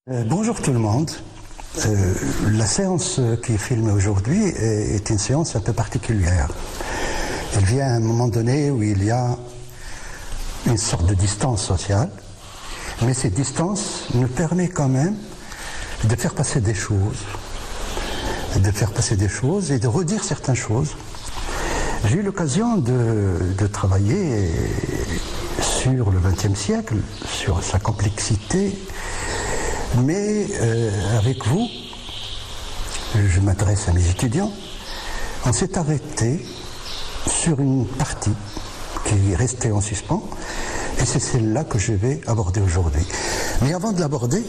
Bonjour tout le monde. La séance qui est filmée aujourd'hui est une séance un peu particulière. Elle vient à un moment donné où il y a une sorte de distance sociale, mais cette distance nous permet quand même de faire passer des choses, et de redire certaines choses. J'ai eu l'occasion de travailler sur le XXe siècle, sur sa complexité, mais avec vous, je m'adresse à mes étudiants, on s'est arrêté sur une partie qui est restée en suspens, et c'est celle-là que je vais aborder aujourd'hui. Mais avant de l'aborder,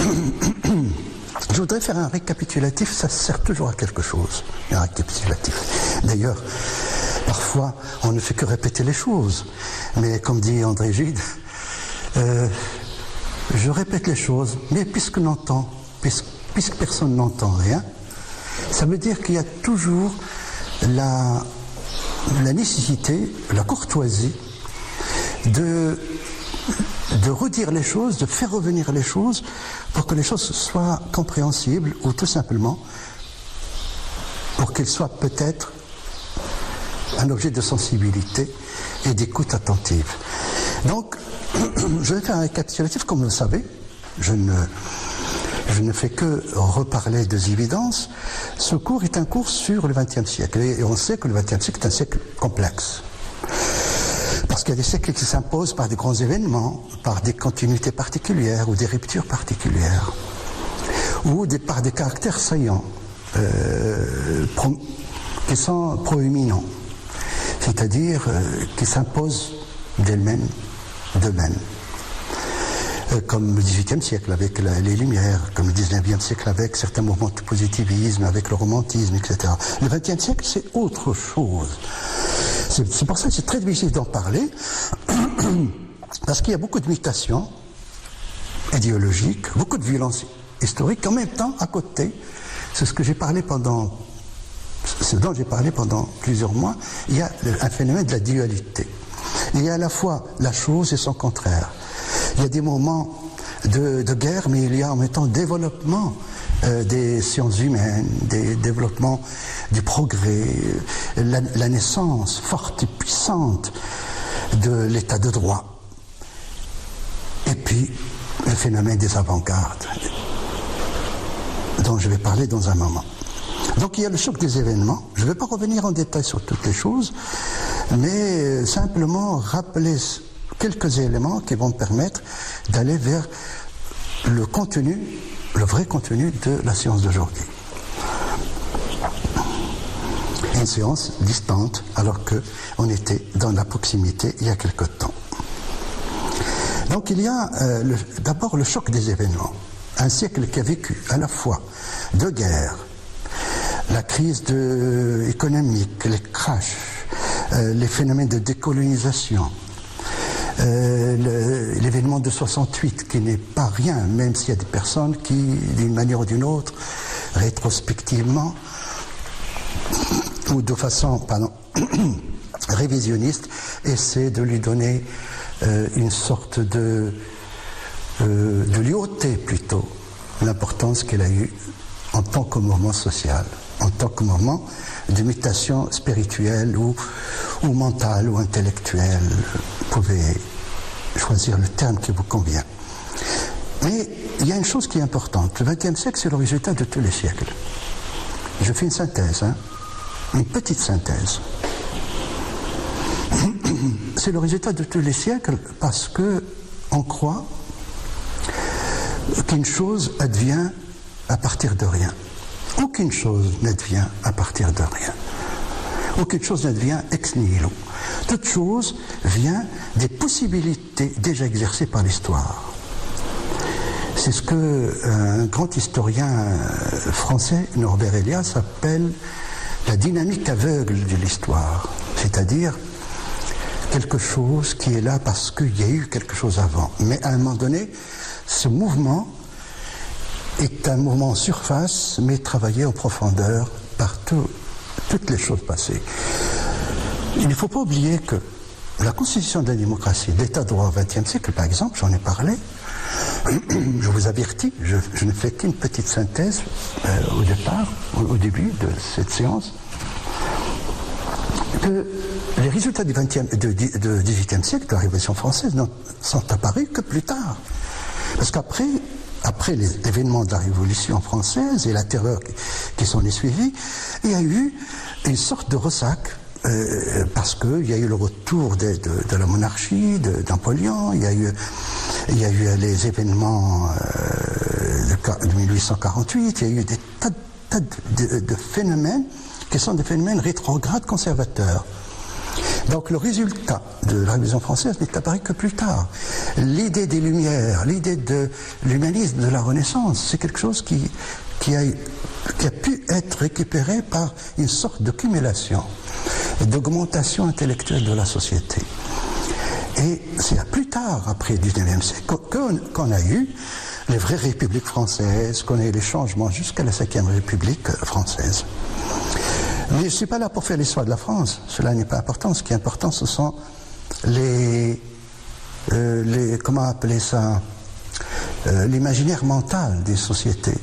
je voudrais faire un récapitulatif, ça sert toujours à quelque chose, un récapitulatif. D'ailleurs, parfois, on ne fait que répéter les choses, mais comme dit André Gide, je répète les choses, mais puisque personne n'entend rien, ça veut dire qu'il y a toujours la nécessité, la courtoisie de redire les choses, de faire revenir les choses pour que les choses soient compréhensibles ou tout simplement pour qu'elles soient peut-être un objet de sensibilité et d'écoute attentive. Donc, je vais faire un récapitulatif, comme vous le savez. Je ne fais que reparler des évidences. Ce cours est un cours sur le XXe siècle. Et on sait que le XXe siècle est un siècle complexe. Parce qu'il y a des siècles qui s'imposent par des grands événements, par des continuités particulières ou des ruptures particulières, ou par des caractères saillants, qui sont proéminents, c'est-à-dire qui s'imposent d'elles-mêmes, d'eux-mêmes. Comme le XVIIIe siècle avec les Lumières, comme le XIXe siècle avec certains mouvements de positivisme, avec le romantisme, etc. Le XXe siècle, c'est autre chose. C'est pour ça que c'est très difficile d'en parler, parce qu'il y a beaucoup de mutations idéologiques, beaucoup de violences historiques, en même temps, à côté, c'est ce dont j'ai parlé pendant plusieurs mois, il y a un phénomène de la dualité. Il y a à la fois la chose et son contraire. Il y a des moments de guerre, mais il y a en même temps développement des sciences humaines, des développements du progrès, la naissance forte et puissante de l'état de droit. Et puis, le phénomène des avant-gardes, dont je vais parler dans un moment. Donc il y a le choc des événements. Je ne vais pas revenir en détail sur toutes les choses, mais simplement rappeler quelques éléments qui vont me permettre d'aller vers le contenu, le vrai contenu de la séance d'aujourd'hui. Une séance distante, alors qu'on était dans la proximité il y a quelque temps. Donc il y a d'abord le choc des événements. Un siècle qui a vécu à la fois deux guerres, la crise économique, les crashs, les phénomènes de décolonisation, l'événement de 68 qui n'est pas rien, même s'il y a des personnes qui, d'une manière ou d'une autre, rétrospectivement, ou de façon révisionniste, essaient de lui donner une sorte de lui ôter plutôt l'importance qu'elle a eue en tant que mouvement social, en tant que mouvement de mutation spirituelle ou mentale ou intellectuelle. Vous pouvez choisir le terme qui vous convient. Mais il y a une chose qui est importante. Le XXe siècle, c'est le résultat de tous les siècles. Je fais une synthèse, une petite synthèse. C'est le résultat de tous les siècles parce qu'on croit qu'une chose advient à partir de rien. Aucune chose n'advient à partir de rien. Aucune chose n'advient ex nihilo. Toute chose vient des possibilités déjà exercées par l'histoire. C'est ce qu'un grand historien français, Norbert Elias, appelle la dynamique aveugle de l'histoire. C'est-à-dire quelque chose qui est là parce qu'il y a eu quelque chose avant. Mais à un moment donné, ce mouvement est un mouvement en surface, mais travaillé en profondeur par toutes les choses passées. Il ne faut pas oublier que la constitution de la démocratie, l'état de droit au XXe siècle, par exemple, j'en ai parlé, je vous avertis, je ne fais qu'une petite synthèse au départ, au début de cette séance, que les résultats du XVIIIe siècle, de la Révolution française, ne sont apparus que plus tard. Parce qu'après les événements de la Révolution française et la terreur qui s'en est suivie, il y a eu une sorte de ressac, parce qu'il y a eu le retour de la monarchie, de Napoléon, il y a eu les événements de 1848, il y a eu des tas de phénomènes qui sont des phénomènes rétrogrades conservateurs. Donc le résultat de la Révolution française n'est apparu que plus tard. L'idée des Lumières, l'idée de l'humanisme de la Renaissance, c'est quelque chose qui a pu être récupéré par une sorte de cumulation, d'augmentation intellectuelle de la société. Et c'est plus tard, après le XIXe siècle, qu'on a eu les vraies républiques françaises, qu'on a eu les changements jusqu'à la Ve République française. Mais je ne suis pas là pour faire l'histoire de la France, cela n'est pas important. Ce qui est important, ce sont comment appeler ça, l'imaginaire mental des sociétés,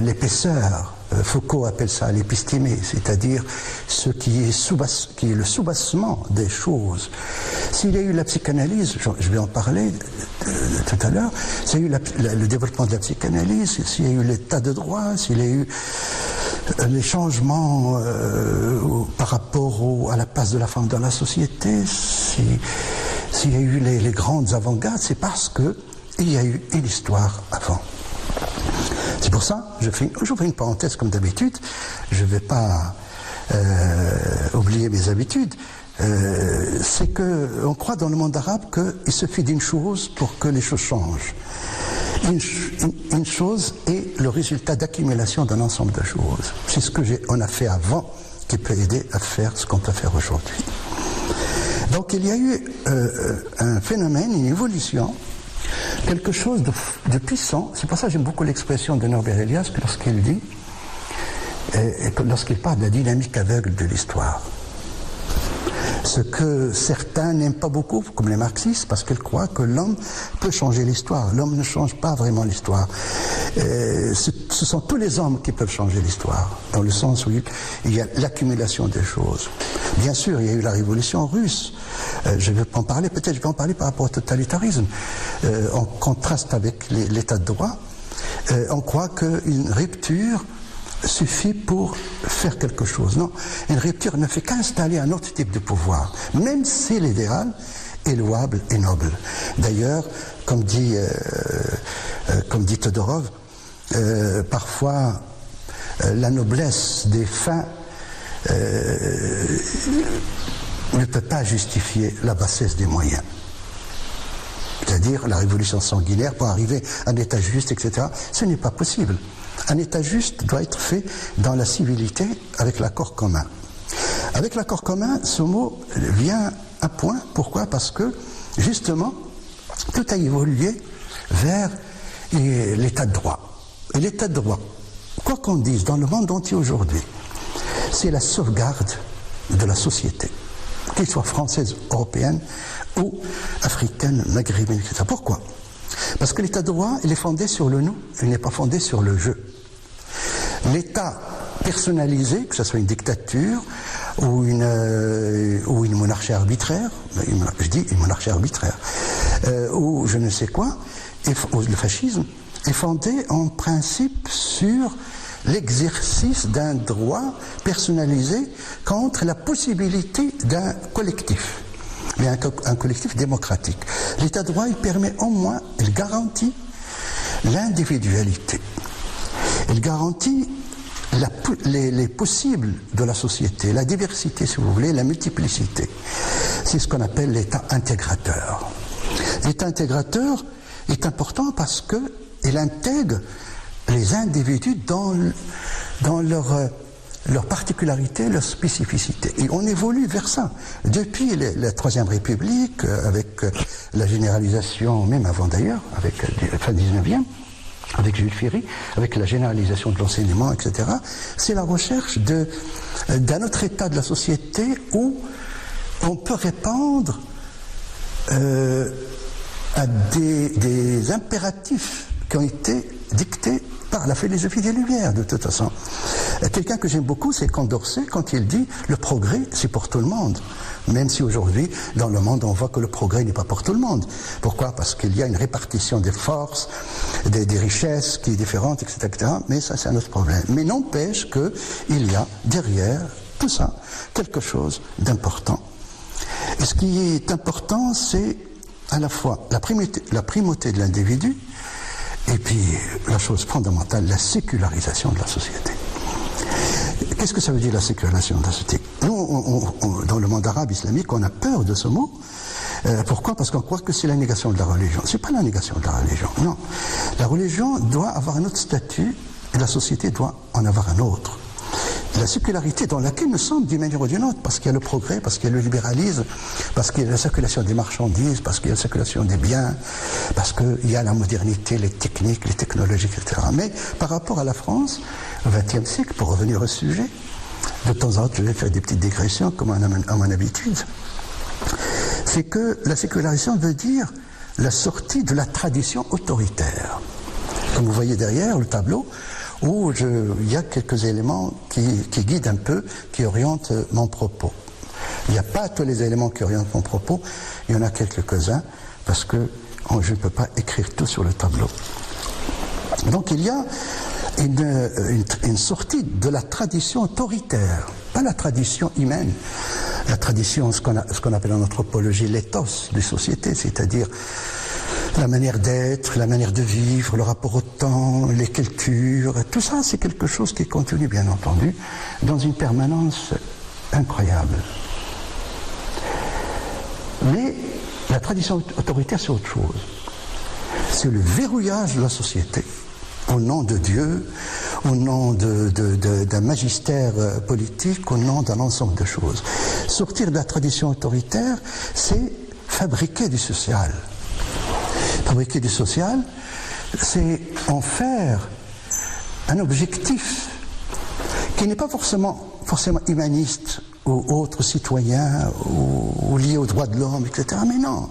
l'épaisseur. Foucault appelle ça l'épistémé, c'est-à-dire ce qui est le soubassement des choses. S'il y a eu la psychanalyse, je vais en parler tout à l'heure, s'il y a eu le développement de la psychanalyse, s'il y a eu l'état de droit, s'il y a eu les changements par rapport à la place de la femme dans la société, s'il y a eu les grandes avant-gardes, c'est parce qu'il y a eu une histoire avant. C'est pour ça, j'ouvre une parenthèse comme d'habitude, je ne vais pas oublier mes habitudes, c'est qu'on croit dans le monde arabe qu'il suffit d'une chose pour que les choses changent. Une chose est le résultat d'accumulation d'un ensemble de choses. C'est ce qu'on a fait avant qui peut aider à faire ce qu'on peut faire aujourd'hui. Donc il y a eu un phénomène, une évolution, quelque chose de puissant. C'est pour ça que j'aime beaucoup l'expression de Norbert Elias lorsqu'il dit, lorsqu'il parle de la dynamique aveugle de l'histoire. Ce que certains n'aiment pas beaucoup, comme les marxistes, parce qu'ils croient que l'homme peut changer l'histoire. L'homme ne change pas vraiment l'histoire. Ce sont tous les hommes qui peuvent changer l'histoire, dans le sens où il y a l'accumulation des choses. Bien sûr, il y a eu la révolution russe. Je vais en parler, peut-être je vais en parler par rapport au totalitarisme. En contraste avec l'état de droit, on croit qu'une rupture suffit pour faire quelque chose. Non, une rupture ne fait qu'installer un autre type de pouvoir, même si l'idéal est louable et noble. D'ailleurs, comme dit Todorov, parfois la noblesse des fins ne peut pas justifier la bassesse des moyens. C'est-à-dire la révolution sanguinaire pour arriver à un état juste, etc. Ce n'est pas possible. Un état juste doit être fait dans la civilité avec l'accord commun. Avec l'accord commun, ce mot vient à point. Pourquoi ? Parce que, justement, tout a évolué vers l'état de droit. Et l'état de droit, quoi qu'on dise dans le monde entier aujourd'hui, c'est la sauvegarde de la société, qu'elle soit française, européenne ou africaine, maghrébine, etc. Pourquoi ? Parce que l'état de droit, il est fondé sur le nous, il n'est pas fondé sur le je. L'état personnalisé, que ce soit une dictature ou une monarchie arbitraire, je dis une monarchie arbitraire, ou je ne sais quoi, le fascisme, est fondé en principe sur l'exercice d'un droit personnalisé contre la possibilité d'un collectif, mais un collectif démocratique. L'état de droit, il permet au moins, il garantit l'individualité. Il garantit les possibles de la société, la diversité, si vous voulez, la multiplicité. C'est ce qu'on appelle l'état intégrateur. L'état intégrateur est important parce qu'il intègre les individus dans leur particularité, leur spécificité. Et on évolue vers ça. Depuis la Troisième République, avec la généralisation, même avant d'ailleurs, avec la fin du 19e, avec Jules Ferry, avec la généralisation de l'enseignement, etc., c'est la recherche d'un autre état de la société où on peut répondre à des impératifs qui ont été dictés par la philosophie des Lumières, de toute façon. Quelqu'un que j'aime beaucoup, c'est Condorcet, quand il dit « le progrès, c'est pour tout le monde ». Même si aujourd'hui, dans le monde, on voit que le progrès n'est pas pour tout le monde. Pourquoi? Parce qu'il y a une répartition des forces, des richesses qui est différente, etc. Mais ça, c'est un autre problème. Mais n'empêche qu'il y a derrière tout ça quelque chose d'important. Et ce qui est important, c'est à la fois la primauté de l'individu et puis la chose fondamentale, la sécularisation de la société. Qu'est-ce que ça veut dire la sécularisation de la société? Nous, dans le monde arabe islamique, on a peur de ce mot. Pourquoi? Parce qu'on croit que c'est la négation de la religion. C'est pas la négation de la religion, non. La religion doit avoir un autre statut et la société doit en avoir un autre. La sécularité dans laquelle nous sommes d'une manière ou d'une autre, parce qu'il y a le progrès, parce qu'il y a le libéralisme, parce qu'il y a la circulation des marchandises, parce qu'il y a la circulation des biens, parce qu'il y a la modernité, les techniques, les technologies, etc. Mais par rapport à la France, au XXe siècle, pour revenir au sujet, de temps en temps je vais faire des petites digressions comme à mon habitude, c'est que la sécularisation veut dire la sortie de la tradition autoritaire. Comme vous voyez derrière le tableau, où il y a quelques éléments qui guident un peu, qui orientent mon propos. Il n'y a pas tous les éléments qui orientent mon propos, il y en a quelques-uns, parce que je ne peux pas écrire tout sur le tableau. Donc il y a une sortie de la tradition autoritaire, pas la tradition humaine, la tradition, ce qu'on appelle en anthropologie l'éthos des sociétés, c'est-à-dire la manière d'être, la manière de vivre, le rapport au temps, les cultures, tout ça c'est quelque chose qui est contenu bien entendu dans une permanence incroyable. Mais la tradition autoritaire c'est autre chose. C'est le verrouillage de la société au nom de Dieu, au nom d'un magistère politique, au nom d'un ensemble de choses. Sortir de la tradition autoritaire, c'est fabriquer du social. Fabriquer du social, c'est en faire un objectif qui n'est pas forcément humaniste ou autre citoyen ou lié aux droits de l'homme, etc. Mais non,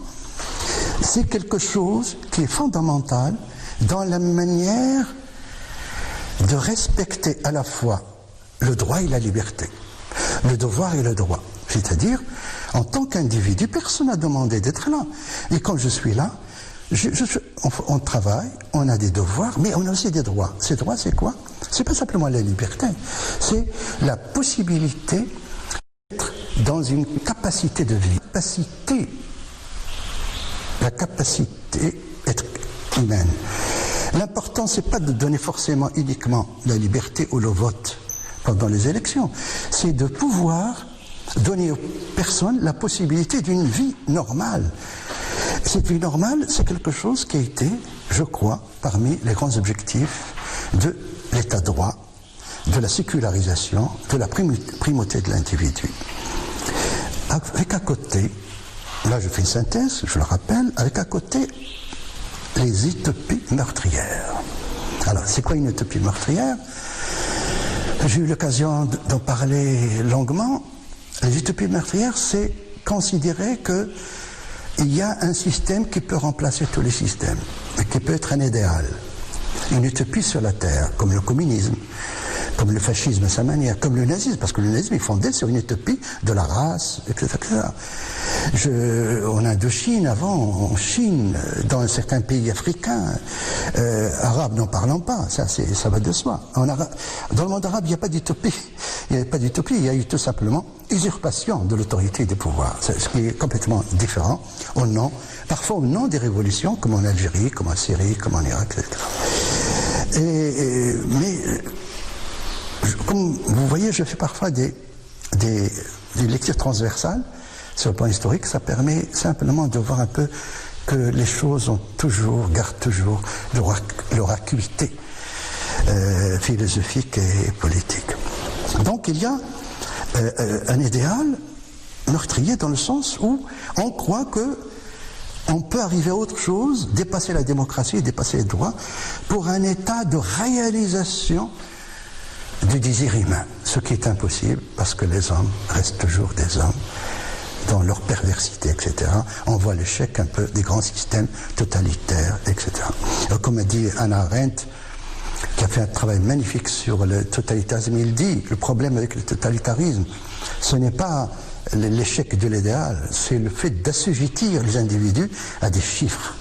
c'est quelque chose qui est fondamental dans la manière de respecter à la fois le droit et la liberté, le devoir et le droit. C'est-à-dire, en tant qu'individu, personne n'a demandé d'être là. Et quand je suis là, on travaille, on a des devoirs, mais on a aussi des droits. Ces droits, c'est quoi? C'est pas simplement la liberté, c'est la possibilité d'être dans une capacité de vie, la capacité d'être humaine. L'important, c'est pas de donner forcément uniquement la liberté ou le vote pendant les élections, c'est de pouvoir donner aux personnes la possibilité d'une vie normale. Cette vie normale, c'est quelque chose qui a été, je crois, parmi les grands objectifs de l'état de droit, de la sécularisation, de la primauté de l'individu. Avec à côté, là je fais une synthèse, je le rappelle, avec à côté les utopies meurtrières. Alors, c'est quoi une utopie meurtrière? J'ai eu l'occasion d'en parler longuement. Les utopies meurtrières, c'est considérer que il y a un système qui peut remplacer tous les systèmes, et qui peut être un idéal, une utopie sur la Terre, comme le communisme, comme le fascisme à sa manière, comme le nazisme, parce que le nazisme est fondé sur une utopie de la race, etc. En Indochine, avant, en Chine, dans certains pays africains, arabes n'en parlons pas, ça va de soi. Dans le monde arabe, il n'y a pas d'utopie. Il n'y avait pas d'utopie, il y a eu tout simplement usurpation de l'autorité et des pouvoirs, ce qui est complètement différent, parfois au nom des révolutions, comme en Algérie, comme en Syrie, comme en Irak, etc. Comme vous voyez, je fais parfois des lectures transversales sur le plan historique. Ça permet simplement de voir un peu que les choses gardent toujours leur acuité philosophique et politique. Donc il y a un idéal meurtrier dans le sens où on croit que on peut arriver à autre chose, dépasser la démocratie, dépasser les droits, pour un état de réalisation du désir humain, ce qui est impossible parce que les hommes restent toujours des hommes dans leur perversité, etc., on voit l'échec un peu des grands systèmes totalitaires, etc. Alors, comme a dit Hannah Arendt, qui a fait un travail magnifique sur le totalitarisme, il dit, le problème avec le totalitarisme, ce n'est pas l'échec de l'idéal, c'est le fait d'assujettir les individus à des chiffres.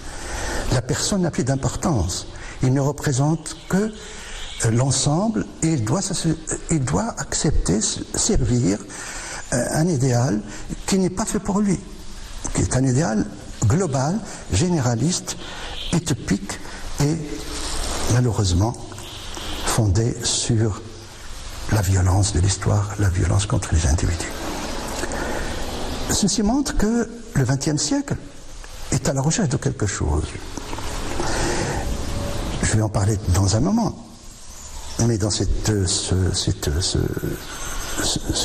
La personne n'a plus d'importance. Il ne représente que l'ensemble et il doit accepter, servir un idéal qui n'est pas fait pour lui, qui est un idéal global, généraliste, utopique et malheureusement fondé sur la violence de l'histoire, la violence contre les individus. Ceci montre que le XXe siècle est à la recherche de quelque chose. Je vais en parler dans un moment, mais dans ce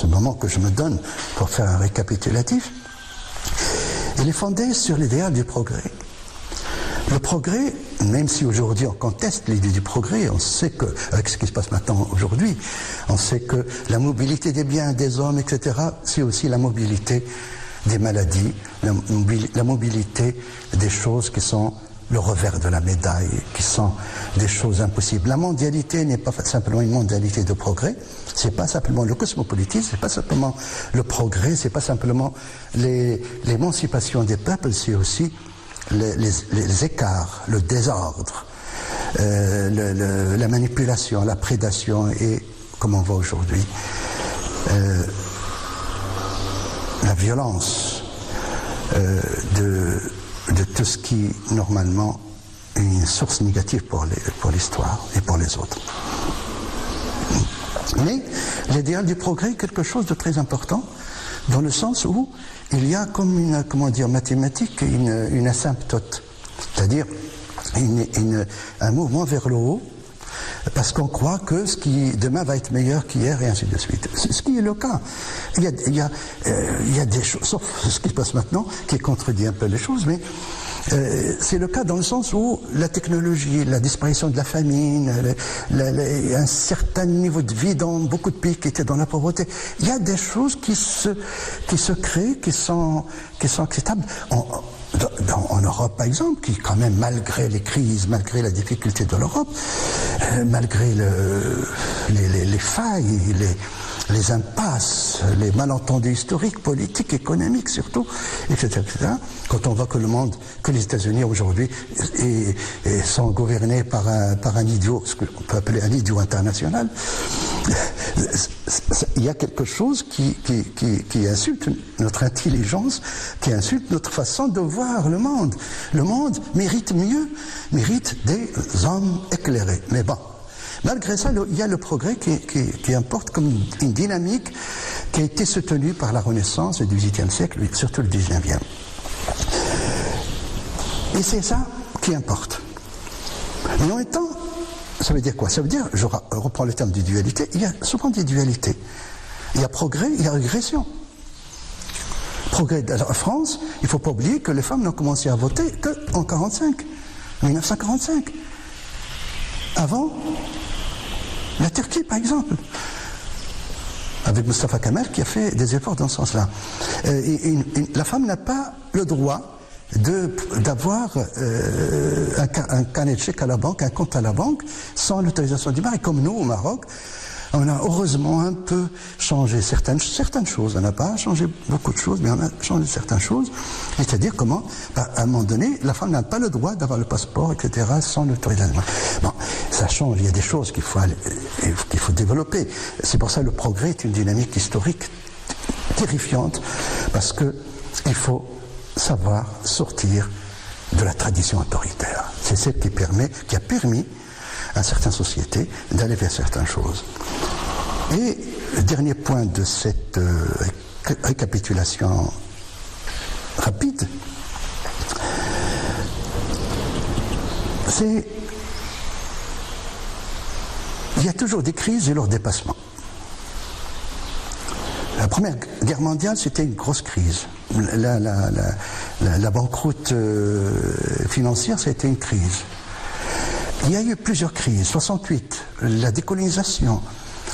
moment que je me donne pour faire un récapitulatif, il est fondé sur l'idéal du progrès. Le progrès, même si aujourd'hui on conteste l'idée du progrès, on sait que, avec ce qui se passe maintenant aujourd'hui, on sait que la mobilité des biens, des hommes, etc., c'est aussi la mobilité des maladies, la mobilité des choses qui sont le revers de la médaille, qui sont des choses impossibles. La mondialité n'est pas simplement une mondialité de progrès, c'est pas simplement le cosmopolitisme, c'est pas simplement le progrès, c'est pas simplement l'émancipation des peuples, c'est aussi les écarts, le désordre, la manipulation, la prédation et, comme on voit aujourd'hui, la violence de tout ce qui, normalement, est une source négative pour l'histoire et pour les autres. Mais l'idéal du progrès est quelque chose de très important, dans le sens où il y a comme une, mathématique, une asymptote, c'est-à-dire un mouvement vers le haut, parce qu'on croit que ce qui demain va être meilleur qu'hier et ainsi de suite. Ce qui est le cas. Il y a des choses, sauf ce qui se passe maintenant, qui contredit un peu les choses, mais c'est le cas dans le sens où la technologie, la disparition de la famine, un certain niveau de vie dans beaucoup de pays qui étaient dans la pauvreté, il y a des choses qui se créent, qui sont acceptables. En Europe, par exemple, qui quand même, malgré les crises, malgré la difficulté de l'Europe, malgré les failles, les impasses, les malentendus historiques, politiques, économiques surtout, etc., quand on voit que le monde, que les États-Unis aujourd'hui sont gouvernés par un idiot, ce qu'on peut appeler un idiot international, il y a quelque chose qui insulte notre intelligence, qui insulte notre façon de voir le monde. Le monde mérite mieux, mérite des hommes éclairés. Mais bon, malgré ça, il y a le progrès qui importe comme une dynamique qui a été soutenue par la Renaissance du XVIIIe siècle, surtout le XIXe. Et c'est ça qui importe. Mais en même temps, ça veut dire quoi? Ça veut dire, je reprends le terme de dualité, il y a souvent des dualités. Il y a progrès, il y a régression. Progrès en France, il ne faut pas oublier que les femmes n'ont commencé à voter qu'en 1945. Avant, la Turquie, par exemple, avec Mustafa Kemal qui a fait des efforts dans ce sens-là. La femme n'a pas le droit d'avoir un carnet de chèques à la banque, un compte à la banque, sans l'autorisation du mari. Comme nous, au Maroc, on a heureusement un peu changé certaines choses. On n'a pas changé beaucoup de choses, mais on a changé certaines choses. C'est-à-dire comment, à un moment donné, la femme n'a pas le droit d'avoir le passeport, etc., sans l'autorisation. Bon, ça change. Il y a des choses qu'il faut développer. C'est pour ça que le progrès est une dynamique historique terrifiante, parce que il faut savoir sortir de la tradition autoritaire. C'est celle qui a permis à certaines sociétés d'aller vers certaines choses. Et le dernier point de cette récapitulation rapide, c'est il y a toujours des crises et leur dépassement. La Première Guerre mondiale, c'était une grosse crise. La banqueroute financière, c'était une crise. Il y a eu plusieurs crises. 68, la décolonisation,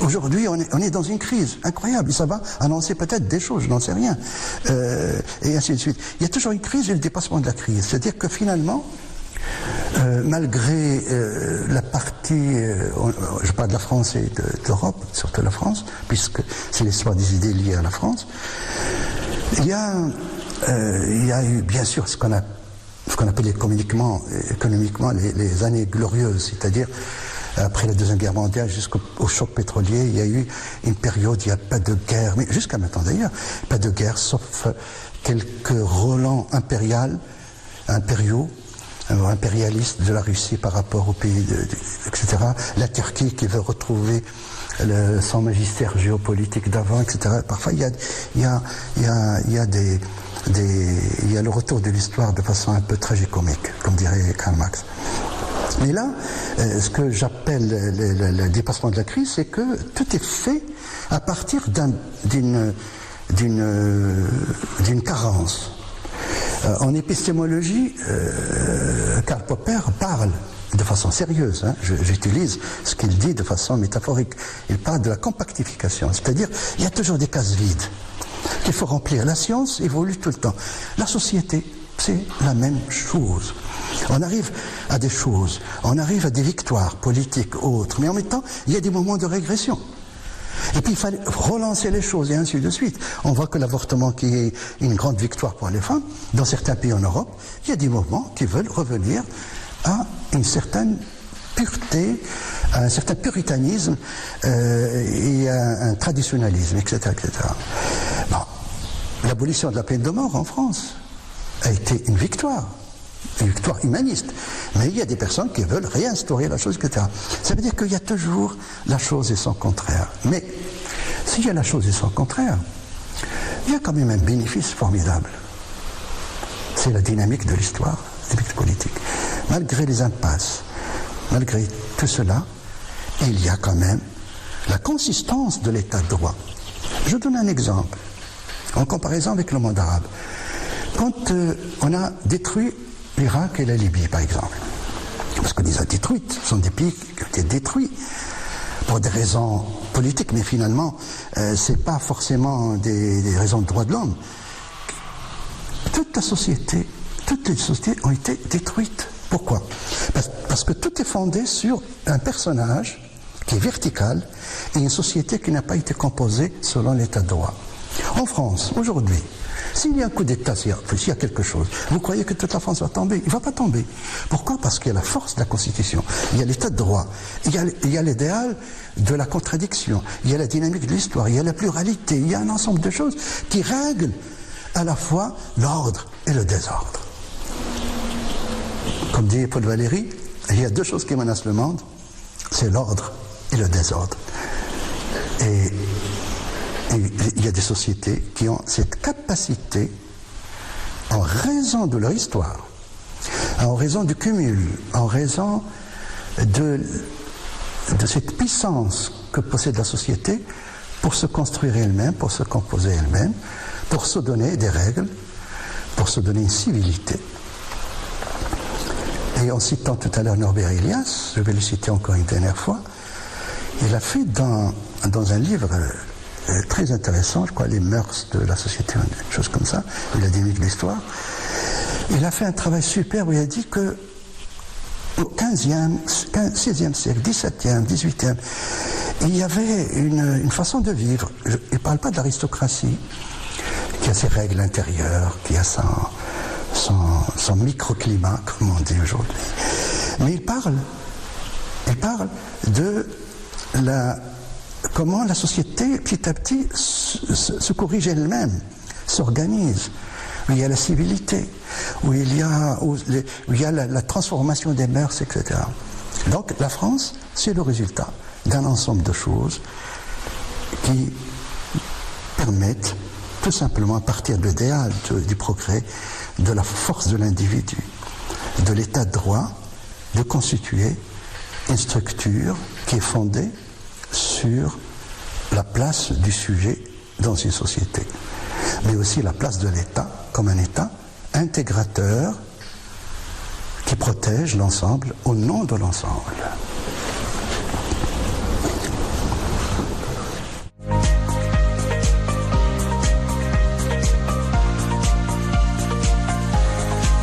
Aujourd'hui, on est dans une crise incroyable. Et ça va annoncer peut-être des choses, je n'en sais rien. Et ainsi de suite. Il y a toujours une crise et le dépassement de la crise. C'est-à-dire que finalement, malgré la partie, je parle de la France et de l'Europe, surtout la France, puisque c'est l'histoire des idées liées à la France, il y a eu bien sûr ce qu'on appelle économiquement les années glorieuses, c'est-à-dire après la Deuxième Guerre mondiale jusqu'au choc pétrolier, il y a eu une période, il n'y a pas de guerre, mais jusqu'à maintenant d'ailleurs, pas de guerre, sauf quelques relents impériaux, impérialistes de la Russie par rapport aux pays, etc. La Turquie qui veut retrouver son magistère géopolitique d'avant, etc. Parfois, il y a le retour de l'histoire de façon un peu tragicomique, comme dirait Karl Marx. Mais là, ce que j'appelle le dépassement de la crise, c'est que tout est fait à partir d'une carence. En épistémologie, Karl Popper parle de façon sérieuse, j'utilise ce qu'il dit de façon métaphorique. Il parle de la compactification, c'est-à-dire il y a toujours des cases vides qu'il faut remplir. La science évolue tout le temps. La société, c'est la même chose. On arrive à des choses, on arrive à des victoires politiques, autres, mais en même temps, il y a des moments de régression. Et puis il fallait relancer les choses et ainsi de suite. On voit que l'avortement qui est une grande victoire pour les femmes, dans certains pays en Europe, il y a des mouvements qui veulent revenir à une certaine pureté, à un certain puritanisme et à un traditionnalisme, etc. etc. Bon, l'abolition de la peine de mort en France a été une victoire humaniste. Mais il y a des personnes qui veulent réinstaurer la chose, etc. Ça veut dire qu'il y a toujours la chose et son contraire. Mais s'il y a la chose et son contraire, il y a quand même un bénéfice formidable. C'est la dynamique de l'histoire, la dynamique politique. Malgré les impasses, malgré tout cela, il y a quand même la consistance de l'état de droit. Je donne un exemple, en comparaison avec le monde arabe. Quand on a détruit l'Irak et la Libye, par exemple, parce qu'on les a détruites, ce sont des pays qui ont été détruits pour des raisons politiques, mais finalement, ce n'est pas forcément des raisons de droits de l'homme. Toutes les sociétés ont été détruites. Pourquoi ? Parce que tout est fondé sur un personnage qui est vertical et une société qui n'a pas été composée selon l'état de droit. En France, aujourd'hui, s'il y a un coup d'État, s'il y a quelque chose, vous croyez que toute la France va tomber ? Il ne va pas tomber. Pourquoi ? Parce qu'il y a la force de la Constitution, il y a l'état de droit, il y a l'idéal de la contradiction, il y a la dynamique de l'histoire, il y a la pluralité, il y a un ensemble de choses qui règlent à la fois l'ordre et le désordre. Comme dit Paul Valéry, il y a deux choses qui menacent le monde, c'est l'ordre et le désordre. Et il y a des sociétés qui ont cette capacité, en raison de leur histoire, en raison du cumul, en raison de cette puissance que possède la société pour se construire elle-même, pour se composer elle-même, pour se donner des règles, pour se donner une civilité. Et en citant tout à l'heure Norbert Elias, je vais le citer encore une dernière fois, il a fait dans un livre très intéressant, je crois, Les mœurs de la société, une chose comme ça, il a dynamique de l'histoire. Il a fait un travail super où il a dit que au 16e siècle, 17e, 18e, il y avait une façon de vivre. Il ne parle pas de l'aristocratie, qui a ses règles intérieures, qui a son microclimat, comme on dit aujourd'hui. Mais il parle de comment la société, petit à petit, se corrige elle-même, s'organise, où il y a la civilité, où il y a la transformation des mœurs, etc. Donc la France, c'est le résultat d'un ensemble de choses qui permettent, tout simplement à partir de l'idéal du progrès, de la force de l'individu, de l'état de droit, de constituer une structure qui est fondée sur la place du sujet dans une société, mais aussi la place de l'État comme un État intégrateur qui protège l'ensemble au nom de l'ensemble.